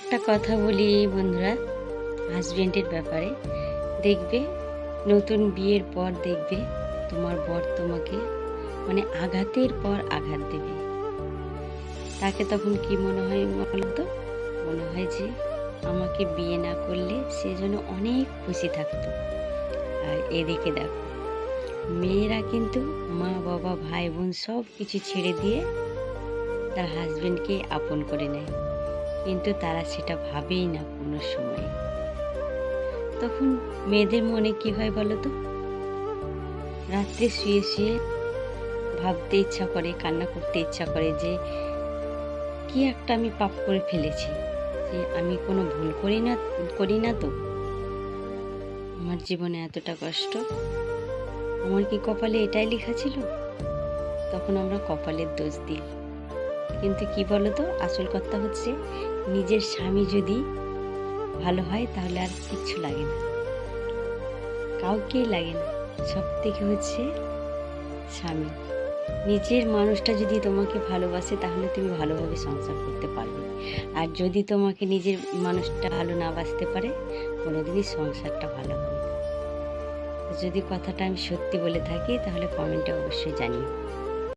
একটা কথা বলি বন্ধুরা, হাজবেন্ডের ব্যাপারে। দেখবে নতুন বিয়ের পর দেখবে তোমার বর তোমাকে আঘাতের পর আঘাত দেবে। তাকে তখন কি মনে হয় বলো তো? মনে হয় যে আমাকে বিয়ে না করলে সে যেন অনেক খুশি থাকতো। আর এদিকে দেখো, মেয়েরা কিন্তু মা বাবা ভাই বোন সব কিছু ছেড়ে দিয়ে তার হাজবেন্ডকে আপন করে নেয়, কিন্তু তারা সেটা ভাবেই না কোনো সময়। তখন মেয়েদের মনে কি হয় বলো তো? রাত্রে শুয়ে শুয়ে ভাবতে ইচ্ছা করে, কান্না করতে ইচ্ছা করে যে কি একটা আমি পাপ করে ফেলেছি, যে আমি কোনো ভুল করি না তো। আমার জীবনে এতটা কষ্ট, আমার কি কপালে এটাই লেখা ছিল? তখন আমরা কপালের দোষ দিই। কিন্তু কি বলো তো, আসল কথা হচ্ছে নিজের স্বামী যদি ভালো হয় তাহলে আর কিচ্ছু লাগে না, কাউকেই লাগে না। সব থেকে হচ্ছে স্বামী। নিজের মানুষটা যদি তোমাকে ভালোবাসে তাহলে তুমি ভালোভাবে সংসার করতে পারবে। আর যদি তোমাকে নিজের মানুষটা ভালো না বাসতে পারে, কোনোদিনই সংসারটা ভালো হবে না। যদি কথাটা আমি সত্যি বলে থাকি তাহলে কমেন্টে অবশ্যই জানিও।